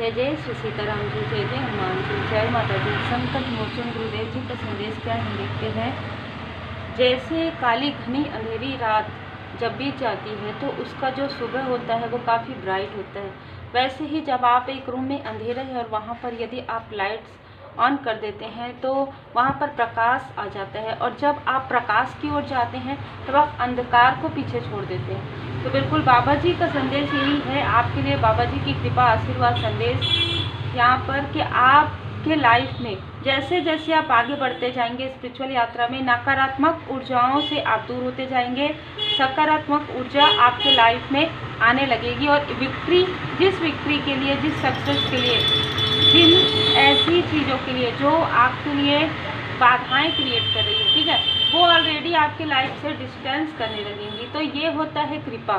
जय जय श्री सीताराम जी, जय जय हनुमान जी, जय माता दी। संकट मोचन गुरुदेव जी का संदेश क्या हम देखते हैं। जैसे काली घनी अंधेरी रात जब बीत जाती है तो उसका जो सुबह होता है वो काफ़ी ब्राइट होता है, वैसे ही जब आप एक रूम में अंधेरा है और वहाँ पर यदि आप लाइट्स ऑन कर देते हैं तो वहाँ पर प्रकाश आ जाता है, और जब आप प्रकाश की ओर जाते हैं तब आप अंधकार को पीछे छोड़ देते हैं। तो बिल्कुल बाबा जी का संदेश यही है आपके लिए, बाबा जी की कृपा आशीर्वाद संदेश यहाँ पर, कि आपके लाइफ में जैसे जैसे आप आगे बढ़ते जाएंगे स्पिरिचुअल यात्रा में, नकारात्मक ऊर्जाओं से आप दूर होते जाएंगे, सकारात्मक ऊर्जा आपके लाइफ में आने लगेगी, और विक्ट्री, जिस विक्ट्री के लिए, जिस सक्सेस के लिए, जिन ऐसी चीज़ों के लिए जो आपके लिए बाधाएं क्रिएट कर रही है, ठीक है, वो ऑलरेडी आपके लाइफ से डिस्टेंस करने लगेंगी। तो ये होता है कृपा,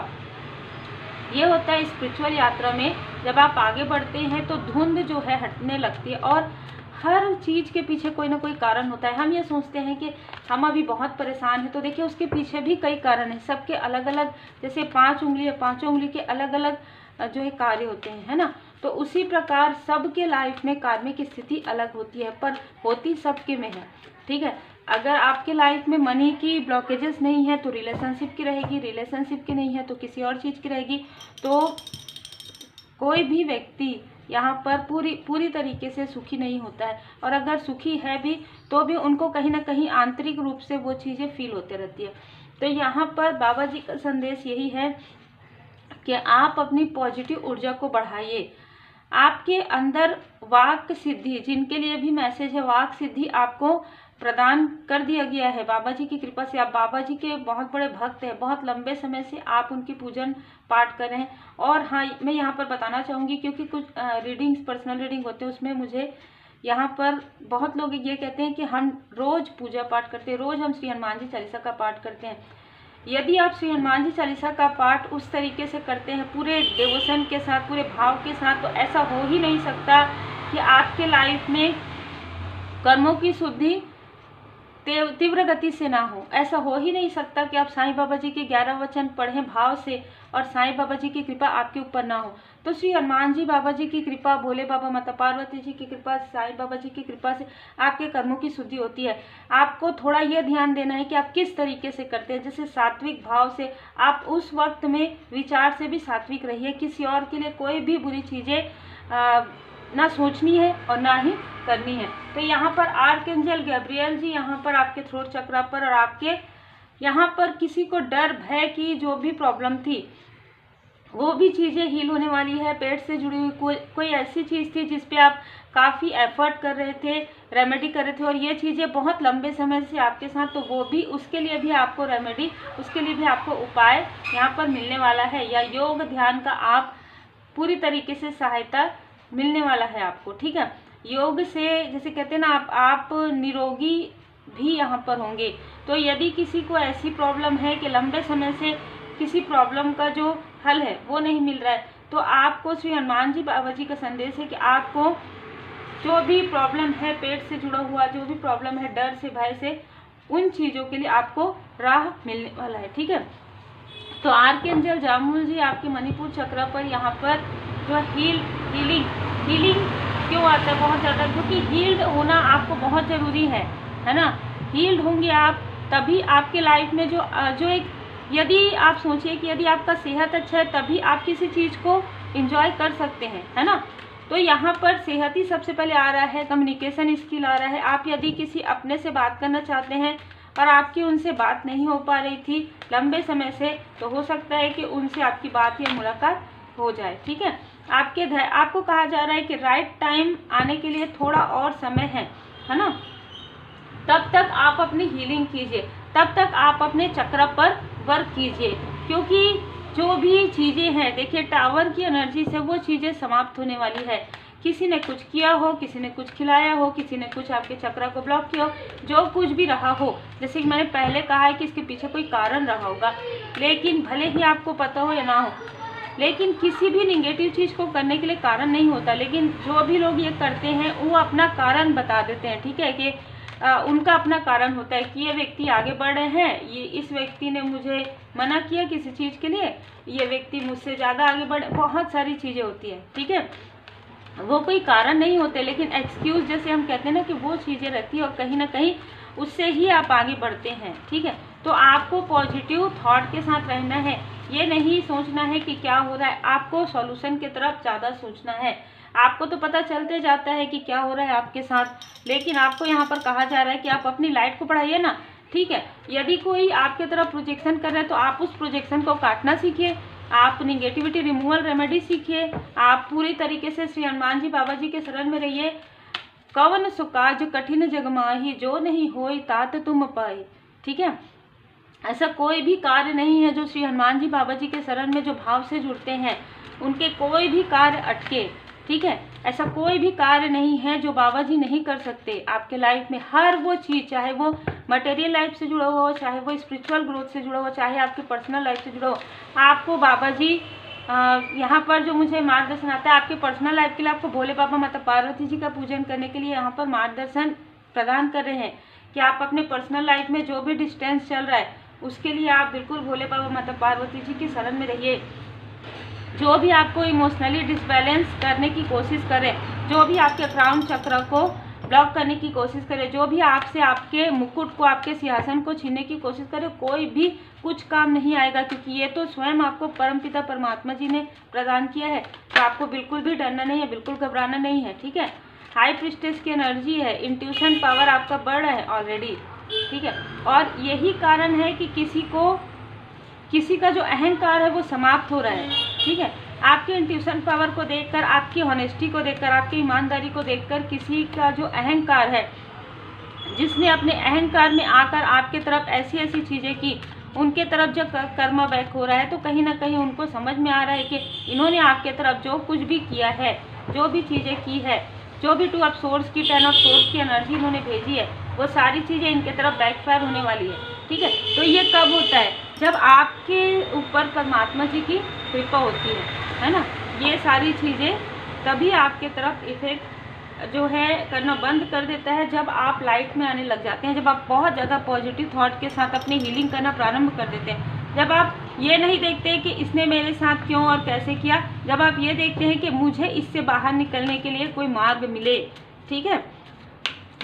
ये होता है स्पिरिचुअल यात्रा में। जब आप आगे बढ़ते हैं तो धुंध जो है हटने लगती है, और हर चीज़ के पीछे कोई ना कोई कारण होता है। हम ये सोचते हैं कि हम अभी बहुत परेशान हैं, तो देखिए उसके पीछे भी कई कारण हैं, सबके अलग अलग, जैसे 5 उंगली है, 5 उंगली के अलग अलग जो है कार्य होते हैं, है ना। तो उसी प्रकार सबके लाइफ में कार्मिक स्थिति अलग होती है, पर होती सबके में है, ठीक है। अगर आपके लाइफ में मनी की ब्लॉकेजेस नहीं है तो रिलेशनशिप की रहेगी, रिलेशनशिप की नहीं है तो किसी और चीज़ की रहेगी। तो कोई भी व्यक्ति यहाँ पर पूरी तरीके से सुखी नहीं होता है, और अगर सुखी है भी तो भी उनको कहीं ना कहीं आंतरिक रूप से वो चीज़ें फील होते रहती है। तो यहाँ पर बाबा जी का संदेश यही है कि आप अपनी पॉजिटिव ऊर्जा को बढ़ाइए। आपके अंदर वाक सिद्धि, जिनके लिए भी मैसेज है, वाक सिद्धि आपको प्रदान कर दिया गया है बाबा जी की कृपा से। आप बाबा जी के बहुत बड़े भक्त हैं, बहुत लंबे समय से आप उनकी पूजन पाठ कर रहे हैं। और हाँ, मैं यहाँ पर बताना चाहूँगी, क्योंकि कुछ रीडिंग्स, पर्सनल रीडिंग होते हैं, उसमें मुझे यहाँ पर बहुत लोग ये कहते हैं कि हम रोज़ पूजा पाठ करते हैं, रोज़ हम श्री हनुमान जी चालीसा का पाठ करते हैं। यदि आप श्री हनुमान जी चालीसा का पाठ उस तरीके से करते हैं, पूरे डिवोशन के साथ, पूरे भाव के साथ, तो ऐसा हो ही नहीं सकता कि आपके लाइफ में कर्मों की शुद्धि तीव्र गति से ना हो। ऐसा हो ही नहीं सकता कि आप साईं बाबा जी के 11 वचन पढ़ें भाव से और साईं बाबा जी की कृपा आपके ऊपर ना हो। तो श्री हनुमान जी बाबा जी की कृपा, भोले बाबा, माता पार्वती जी की कृपा, साईं बाबा जी की कृपा से आपके कर्मों की शुद्धि होती है। आपको थोड़ा यह ध्यान देना है कि आप किस तरीके से करते हैं। जैसे सात्विक भाव से आप उस वक्त में विचार से भी सात्विक रहिए, किसी और के लिए कोई भी बुरी चीज़ें ना सोचनी है और ना ही करनी है। तो यहाँ पर आर्कएंजल गैब्रियल जी यहाँ पर आपके थ्रोट चक्रा पर, और आपके यहाँ पर किसी को डर भय की जो भी प्रॉब्लम थी वो भी चीज़ें हील होने वाली है। पेट से जुड़ी हुई कोई ऐसी चीज़ थी जिस पे आप काफ़ी एफर्ट कर रहे थे, रेमेडी कर रहे थे, और ये चीज़ें बहुत लंबे समय से आपके साथ, तो वो भी, उसके लिए भी आपको रेमेडी, उसके लिए भी आपको उपाय यहाँ पर मिलने वाला है, या योग ध्यान का आप पूरी तरीके से सहायता मिलने वाला है आपको, ठीक है। योग से, जैसे कहते हैं ना, आप निरोगी भी यहाँ पर होंगे। तो यदि किसी को ऐसी प्रॉब्लम है कि लंबे समय से किसी प्रॉब्लम का जो हल है वो नहीं मिल रहा है, तो आपको श्री हनुमान जी बाबा जी का संदेश है कि आपको जो भी प्रॉब्लम है, पेट से जुड़ा हुआ जो भी प्रॉब्लम है, डर से, भय से, उन चीज़ों के लिए आपको राह मिलने वाला है, ठीक है। तो आर्कएंजल जामुल जी आपके मणिपुर चक्र पर यहाँ पर जो हीलिंग क्यों आता है बहुत ज़्यादा, क्योंकि हील्ड होना आपको बहुत ज़रूरी है ना। हील्ड होंगे आप तभी आपके लाइफ में जो एक, यदि आप सोचिए कि यदि आपका सेहत अच्छा है तभी आप किसी चीज़ को एंजॉय कर सकते हैं, है ना। तो यहाँ पर सेहत ही सबसे पहले आ रहा है, कम्युनिकेशन स्किल आ रहा है। आप यदि किसी अपने से बात करना चाहते हैं और आपकी उनसे बात नहीं हो पा रही थी लंबे समय से, तो हो सकता है कि उनसे आपकी बात या मुलाकात हो जाए, ठीक है। आपको कहा जा रहा है कि राइट टाइम आने के लिए थोड़ा और समय है ना। तब तक आप अपनी हीलिंग कीजिए, तब तक आप अपने चक्र पर वर्क कीजिए, क्योंकि जो भी चीज़ें हैं, देखिए टावर की एनर्जी से वो चीज़ें समाप्त होने वाली है। किसी ने कुछ किया हो, किसी ने कुछ खिलाया हो, किसी ने कुछ आपके चक्र को ब्लॉक किया हो, जो कुछ भी रहा हो, जैसे कि मैंने पहले कहा है कि इसके पीछे कोई कारण रहा होगा, लेकिन भले ही आपको पता हो या ना हो, लेकिन किसी भी निगेटिव चीज़ को करने के लिए कारण नहीं होता। लेकिन जो भी लोग ये करते हैं वो अपना कारण बता देते हैं, ठीक है, कि उनका अपना कारण होता है कि ये व्यक्ति आगे बढ़ रहे हैं, ये इस व्यक्ति ने मुझे मना किया किसी चीज़ के लिए, ये व्यक्ति मुझसे ज़्यादा आगे बढ़, बहुत सारी चीज़ें होती है, ठीक है। वो कोई कारण नहीं होते, लेकिन एक्सक्यूज जैसे हम कहते हैं ना कि वो चीज़ें रहती है और कहीं ना कहीं उससे ही आप आगे बढ़ते हैं। ठीक है, तो आपको पॉजिटिव थॉट के साथ रहना है, ये नहीं सोचना है कि क्या हो रहा है, आपको सॉल्यूशन की तरफ ज़्यादा सोचना है। आपको तो पता चलते जाता है कि क्या हो रहा है आपके साथ, लेकिन आपको यहाँ पर कहा जा रहा है कि आप अपनी लाइट को बढ़ाइए ना। ठीक है, यदि कोई आपके तरफ प्रोजेक्शन कर रहा है तो आप उस प्रोजेक्शन को काटना सीखिए, आप निगेटिविटी रिमूवल रेमेडी सीखिए, आप पूरी तरीके से श्री हनुमान जी बाबा जी के शरण में रहिए। कवन सुकाज कठिन जग माही, जो नहीं होई तात तुम पाई। ठीक है, ऐसा कोई भी कार्य नहीं है जो श्री हनुमान जी बाबा जी के शरण में जो भाव से जुड़ते हैं उनके कोई भी कार्य अटके। ठीक है, ऐसा कोई भी कार्य नहीं है जो बाबा जी नहीं कर सकते आपके लाइफ में। हर वो चीज़, चाहे वो मटेरियल लाइफ से जुड़ा हुआ हो, चाहे वो स्पिरिचुअल ग्रोथ से जुड़ा हो, चाहे आपके पर्सनल लाइफ से जुड़ा हो, आपको बाबा जी यहाँ पर जो मुझे मार्गदर्शन आता है आपके पर्सनल लाइफ के लिए, आपको भोले बाबा माता पार्वती जी का पूजन करने के लिए यहाँ पर मार्गदर्शन प्रदान कर रहे हैं कि आप अपने पर्सनल लाइफ में जो भी डिस्टेंस चल रहा है उसके लिए आप बिल्कुल भोले बाबा माता पार्वती जी की शरण में रहिए। जो भी आपको इमोशनली डिसबैलेंस करने की कोशिश करे, जो भी आपके क्राउन चक्र को ब्लॉक करने की कोशिश करे, जो भी आपसे आपके मुकुट को, आपके सिंहासन को छीनने की कोशिश करे, कोई भी कुछ काम नहीं आएगा, क्योंकि ये तो स्वयं आपको परमपिता परमात्मा जी ने प्रदान किया है। तो आपको बिल्कुल भी डरना नहीं है, बिल्कुल घबराना नहीं है। ठीक है, हाई प्रिस्टेस की एनर्जी है, इंट्यूशन पावर आपका बढ़ रहा है ऑलरेडी। ठीक है, और यही कारण है कि किसी का जो अहंकार है वो समाप्त हो रहा है। ठीक है, आपके इंट्यूशन पावर को देखकर, आपकी हॉनेस्टी को देखकर, आपकी ईमानदारी को देखकर किसी का जो अहंकार है, जिसने अपने अहंकार में आकर आपके तरफ ऐसी ऐसी चीज़ें की, उनके तरफ जब कर्मा बैक हो रहा है तो कहीं ना कहीं उनको समझ में आ रहा है कि इन्होंने आपके तरफ जो कुछ भी किया है, जो भी चीज़ें की है, जो भी 2 ऑफ सोर्स की 10 ऑफ सोर्स की एनर्जी इन्होंने भेजी है, वो सारी चीज़ें इनके तरफ बैकफायर होने वाली है। ठीक है, तो ये कब होता है? जब आपके ऊपर परमात्मा जी की कृपा होती है ना। ये सारी चीज़ें तभी आपके तरफ इफेक्ट जो है करना बंद कर देता है जब आप लाइट में आने लग जाते हैं, जब आप बहुत ज़्यादा पॉजिटिव थॉट के साथ अपनी हीलिंग करना प्रारंभ कर देते हैं, जब आप ये नहीं देखते कि इसने मेरे साथ क्यों और कैसे किया, जब आप ये देखते हैं कि मुझे इससे बाहर निकलने के लिए कोई मार्ग मिले। ठीक है,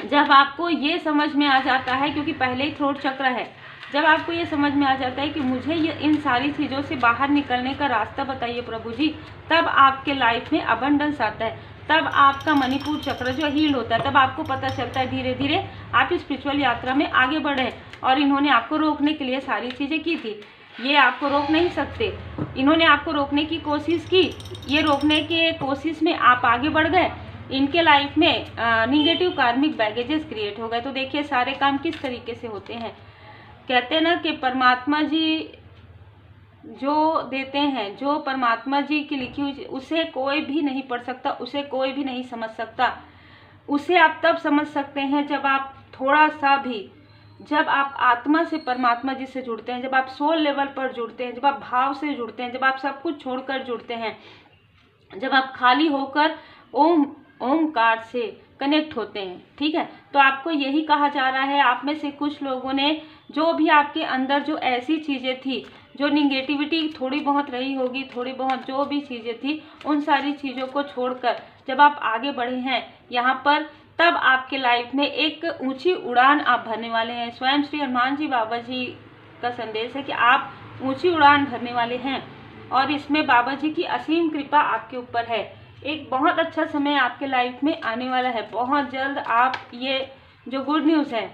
जब आपको ये समझ में आ जाता है, क्योंकि पहले ही थ्रोट चक्र है, जब आपको ये समझ में आ जाता है कि मुझे ये इन सारी चीज़ों से बाहर निकलने का रास्ता बताइए प्रभु जी, तब आपके लाइफ में अबंडेंस आता है, तब आपका मणिपुर चक्र जो हील होता है, तब आपको पता चलता है धीरे धीरे आप स्पिरिचुअल यात्रा में आगे बढ़े। और इन्होंने आपको रोकने के लिए सारी चीज़ें की थी, ये आपको रोक नहीं सकते। इन्होंने आपको रोकने की कोशिश की, ये रोकने के कोशिश में आप आगे बढ़ गए, इनके लाइफ में निगेटिव कार्मिक बैगेजेस क्रिएट हो गए। तो देखिए सारे काम किस तरीके से होते हैं। कहते हैं ना कि परमात्मा जी जो देते हैं, जो परमात्मा जी की लिखी हुई, उसे कोई भी नहीं पढ़ सकता, उसे कोई भी नहीं समझ सकता। उसे आप तब समझ सकते हैं जब आप थोड़ा सा भी, जब आप आत्मा से परमात्मा जी से जुड़ते हैं, जब आप सोल लेवल पर जुड़ते हैं, जब आप भाव से जुड़ते हैं, जब आप सब कुछ छोड़कर जुड़ते हैं, जब आप खाली होकर ओमकार से कनेक्ट होते हैं। ठीक है, तो आपको यही कहा जा रहा है। आप में से कुछ लोगों ने जो भी आपके अंदर जो ऐसी चीज़ें थी, जो निगेटिविटी थोड़ी बहुत रही होगी, थोड़ी बहुत जो भी चीज़ें थी, उन सारी चीज़ों को छोड़कर जब आप आगे बढ़े हैं यहाँ पर, तब आपके लाइफ में एक ऊंची उड़ान आप भरने वाले हैं। स्वयं श्री हनुमान जी बाबा जी का संदेश है कि आप ऊंची उड़ान भरने वाले हैं और इसमें बाबा जी की असीम कृपा आपके ऊपर है। एक बहुत अच्छा समय आपके लाइफ में आने वाला है बहुत जल्द। आप ये जो गुड न्यूज़ है,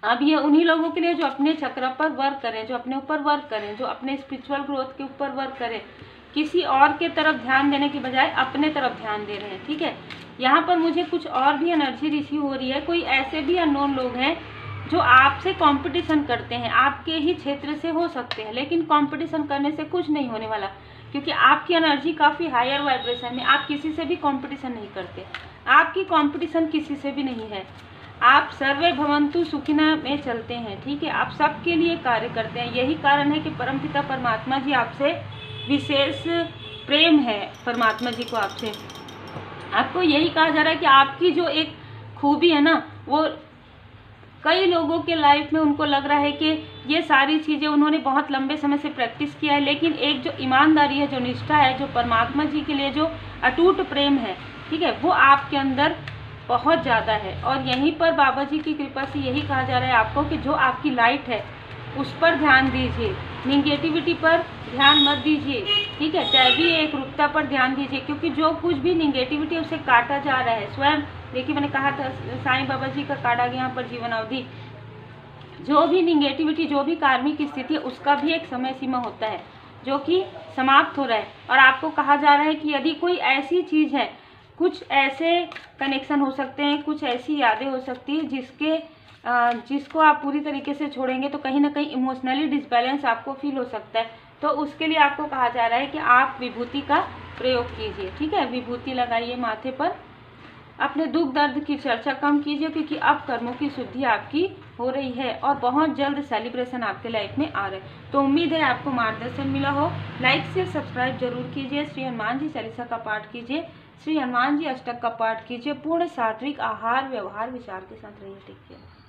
अब ये उन्हीं लोगों के लिए जो अपने चक्र पर वर्क करें, जो अपने ऊपर वर्क करें, जो अपने स्पिरिचुअल ग्रोथ के ऊपर वर्क करें, किसी और के तरफ ध्यान देने की बजाय अपने तरफ ध्यान दे रहे हैं। ठीक है, यहाँ पर मुझे कुछ और भी एनर्जी रिसीव हो रही है। कोई ऐसे भी अननोन लोग हैं जो आपसे कंपटीशन करते हैं, आपके ही क्षेत्र से हो सकते हैं, लेकिन कंपटीशन करने से कुछ नहीं होने वाला, क्योंकि आपकी एनर्जी काफ़ी हायर वाइब्रेशन में, आप किसी से भी कंपटीशन नहीं करते, आपकी कंपटीशन किसी से भी नहीं है। आप सर्वे भवंतु सुखिना में चलते हैं। ठीक है, आप सबके लिए कार्य करते हैं। यही कारण है कि परमपिता परमात्मा जी आपसे विशेष प्रेम है। परमात्मा जी को आपको यही कहा जा रहा है कि आपकी जो एक खूबी है ना, वो कई लोगों के लाइफ में उनको लग रहा है कि ये सारी चीज़ें उन्होंने बहुत लंबे समय से प्रैक्टिस किया है, लेकिन एक जो ईमानदारी है, जो निष्ठा है, जो परमात्मा जी के लिए जो अटूट प्रेम है, ठीक है, वो आपके अंदर बहुत ज़्यादा है। और यहीं पर बाबा जी की कृपा से यही कहा जा रहा है आपको कि जो आपकी लाइट है उस पर ध्यान दीजिए, निगेटिविटी पर ध्यान मत दीजिए, ठीक है, दैवीय एकरूपता पर ध्यान दीजिए, क्योंकि जो कुछ भी निगेटिविटी उसे काटा जा रहा है स्वयं। देखिए मैंने कहा था साईं बाबा जी का काटा गया यहाँ पर जीवन अवधि, जो भी निगेटिविटी, जो भी कार्मिक स्थिति है, उसका भी एक समय सीमा होता है जो कि समाप्त हो रहा है। और आपको कहा जा रहा है कि यदि कोई ऐसी चीज़ है, कुछ ऐसे कनेक्शन हो सकते हैं, कुछ ऐसी यादें हो सकती है जिसको आप पूरी तरीके से छोड़ेंगे तो कहीं ना कहीं इमोशनली डिसबैलेंस आपको फील हो सकता है। तो उसके लिए आपको कहा जा रहा है कि आप विभूति का प्रयोग कीजिए, ठीक है, विभूति लगाइए माथे पर, अपने दुख दर्द की चर्चा कम कीजिए, क्योंकि अब कर्मों की शुद्धि आपकी हो रही है और बहुत जल्द सेलिब्रेशन आपके लाइफ में आ रहे हैं। तो उम्मीद है आपको मार्गदर्शन मिला हो। लाइक से सब्सक्राइब जरूर कीजिए, श्री हनुमान जी चालीसा का पाठ कीजिए, श्री हनुमान जी अष्टक का पाठ कीजिए, पूर्ण सात्विक आहार व्यवहार विचार के साथ रहिए। Take care.